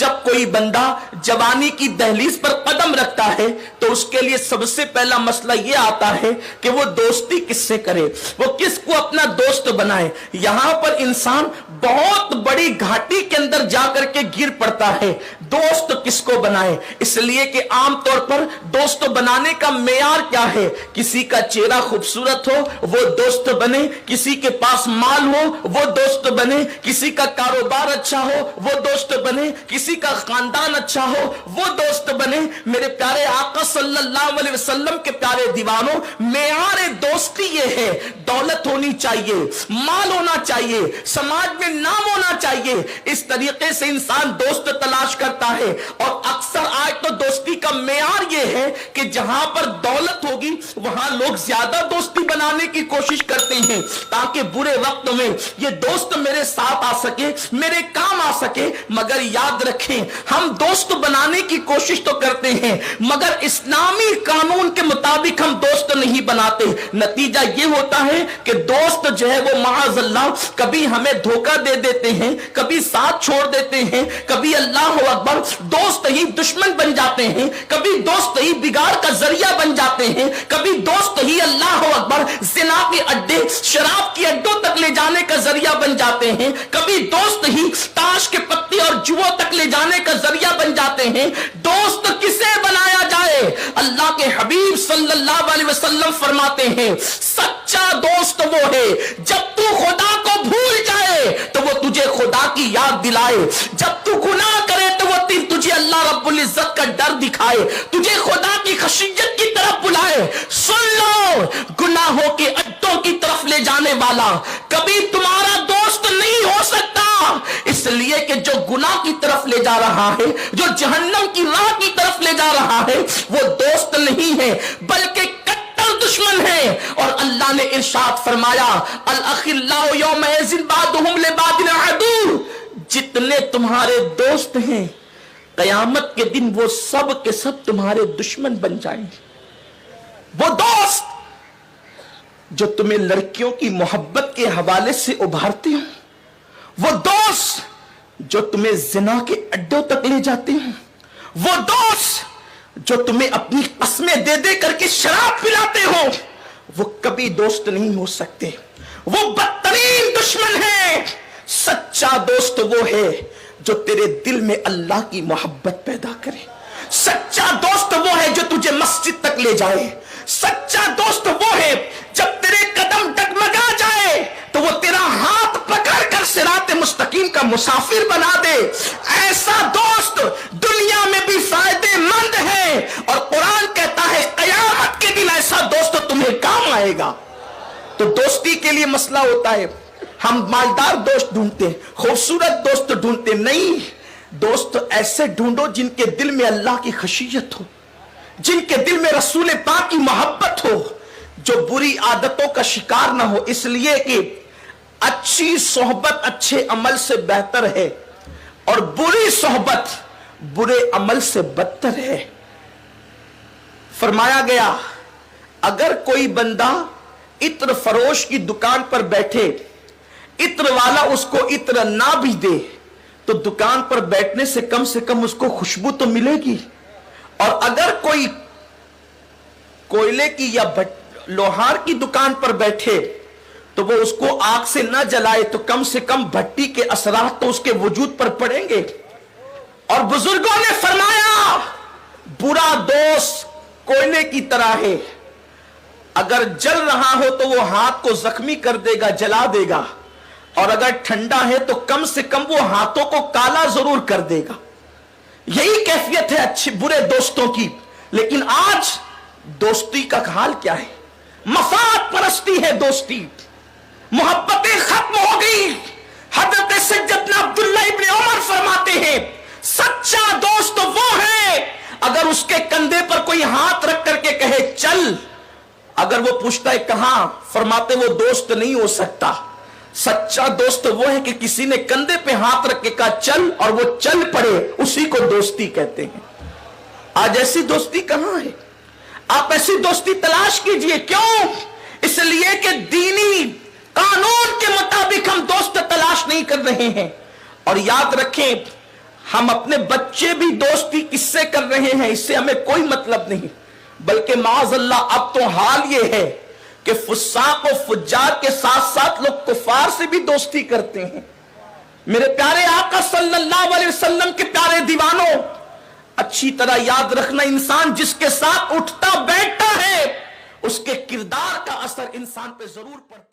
جب کوئی بندہ جوانی کی دہلیز پر قدم رکھتا ہے تو اس کے لیے سب سے پہلا مسئلہ یہ آتا ہے کہ وہ دوستی کس سے کرے, وہ کس کو اپنا دوست بنائے. یہاں پر انسان بہت بڑی گھاٹی کے اندر جا کر کے گر پڑتا ہے. دوست کس کو بنائے؟ اس لیے کہ عام طور پر دوست بنانے کا معیار کیا ہے؟ کسی کا چہرہ خوبصورت ہو وہ دوست بنے, کسی کے پاس مال ہو وہ دوست بنے, کسی کا کاروبار اچھا ہو وہ دوست بنے, کسی کا خاندان اچھا ہو وہ دوست بنے. میرے پیارے آقا صلی اللہ علیہ وسلم کے پیارے دیوانوں, معیار دوستی یہ ہے, دولت ہونی چاہیے, مال ہونا چاہیے, سماج میں نام ہونا چاہیے. اس طریقے سے انسان دوست تلاش کرتا ہے. اور اکثر آج تو دوستی کا معیار یہ ہے کہ جہاں پر دولت ہوگی وہاں لوگ زیادہ دوستی بنانے کی کوشش کرتے ہیں تاکہ برے وقت میں یہ دوست میرے ساتھ آ سکے, میرے کام آ سکے. مگر یاد رکھیں, ہم دوست بنانے کی کوشش تو کرتے ہیں مگر اسلامی قانون کے مطابق ہم دوست نہیں بناتے. نتیجہ یہ ہوتا ہے کہ دوست جو ہے وہ معاذ اللہ کبھی ہمیں دھوکہ دے دیتے ہیں, کبھی ساتھ چھوڑ دیتے ہیں, کبھی اللہ اکبر دوست ہی دشمن بن جاتے ہیں, کبھی دوست ہی بگاڑ کا ذریعہ بن جاتے ہیں, کبھی دوست ہی اللہ اکبر زنا کے اڈے, شراب کے اڈوں تک لے جانے کا ذریعہ بن جاتے ہیں, کبھی دوست ہی تاش کے پتے اور جوا تک لے جانے کا ذریعہ بن جاتے ہیں. دوست کسے بنایا جائے؟ اللہ کے حبیب صلی اللہ علیہ وسلم فرماتے ہیں سچا دوست وہ ہے جب تو خدا کو بھول جائے تو وہ تجھے خدا کی یاد دلائے, جب تو گناہ کرے تو وہ تجھے اللہ رب العزت کا ڈر دکھائے, تجھے خدا کی خشیت کی طرف بلائے. سن لو, گناہوں کے اڈوں کی طرف لے جانے والا کبھی تمہارا دوست نہیں ہو سکتا, اس لیے کہ جو گناہ کی طرف لے جا رہا ہے, جو جہنم کی راہ کی طرف لے جا رہا ہے, وہ دوست نہیں ہے بلکہ دشمن ہے. اور اللہ نے ارشاد فرمایا الاخلاء یومئذ بعضهم لبعض عدو, جتنے تمہارے دوست ہیں قیامت کے دن وہ سب کے سب تمہارے دشمن بن جائیں گے. وہ دوست جو تمہیں لڑکیوں کی محبت کے حوالے سے ابھارتے ہیں, وہ دوست جو تمہیں زنا کے اڈوں تک لے جاتے ہیں, وہ دوست جو تمہیں اپنی قسمیں دے دے کر کے شراب پلاتے ہو, وہ کبھی دوست نہیں ہو سکتے, وہ بدترین دشمن ہے. سچا دوست وہ ہے جو تیرے دل میں اللہ کی محبت پیدا کرے, سچا دوست وہ ہے جو تجھے مسجد تک لے جائے, سچا دوست وہ ہے جب تیرے قدم ڈگمگا جائے تو وہ تیرا ہاتھ پکڑ کر صراط مستقیم کا مسافر بنا دے. ایسا دوست دنیا میں بھی فائدے مند ہے اور قرآن کہتا ہے قیامت کے دن ایسا دوست تمہیں کام آئے گا. تو دوستی کے لیے مسئلہ ہوتا ہے, ہم مالدار دوست ڈھونڈتے ہیں, خوبصورت دوست ڈھونڈتے نہیں. دوست ایسے ڈھونڈو جن کے دل میں اللہ کی خشیت ہو, جن کے دل میں رسول پاک کی محبت ہو, جو بری عادتوں کا شکار نہ ہو. اس لیے کہ اچھی صحبت اچھے عمل سے بہتر ہے اور بری صحبت برے عمل سے بدتر ہے. فرمایا گیا اگر کوئی بندہ عطر فروش کی دکان پر بیٹھے, عطر والا اس کو عطر نہ بھی دے تو دکان پر بیٹھنے سے کم اس کو خوشبو تو ملے گی. اور اگر کوئی کوئلے کی یا لوہار کی دکان پر بیٹھے تو وہ اس کو آگ سے نہ جلائے تو کم سے کم بھٹی کے اثرات تو اس کے وجود پر پڑیں گے. اور بزرگوں نے فرمایا برا دوست کوئلے کی طرح ہے, اگر جل رہا ہو تو وہ ہاتھ کو زخمی کر دے گا, جلا دے گا, اور اگر ٹھنڈا ہے تو کم سے کم وہ ہاتھوں کو کالا ضرور کر دے گا. یہی کیفیت ہے اچھے برے دوستوں کی. لیکن آج دوستی کا حال کیا ہے؟ مفاد پرستی ہے دوستی, محبتیں ختم ہو گئی. حضرت سیدنا عبداللہ ابن عمر فرماتے ہیں سچا دوست وہ ہے اگر اس کے کندھے پر کوئی ہاتھ رکھ کر کے کہے چل, اگر وہ پوچھتا ہے کہاں, فرماتے وہ دوست نہیں ہو سکتا. سچا دوست وہ ہے کہ کسی نے کندھے پہ ہاتھ رکھ کے کہا چل اور وہ چل پڑے, اسی کو دوستی کہتے ہیں. آج ایسی دوستی کہاں ہے؟ آپ ایسی دوستی تلاش کیجئے. کیوں؟ اس لیے کہ دینی قانون کے مطابق ہم دوست تلاش نہیں کر رہے ہیں. اور یاد رکھیں ہم اپنے بچے بھی دوستی کس سے کر رہے ہیں اس سے ہمیں کوئی مطلب نہیں، بلکہ معاذ اللہ اب تو حال یہ ہے کہ فساق و فجار کے ساتھ ساتھ لوگ کفار سے بھی دوستی کرتے ہیں۔ میرے پیارے آقا صلی اللہ علیہ وسلم کے پیارے دیوانوں، اچھی طرح یاد رکھنا، انسان جس کے ساتھ اٹھتا بیٹھتا ہے اس کے کردار کا اثر انسان پہ ضرور پڑتا ہے۔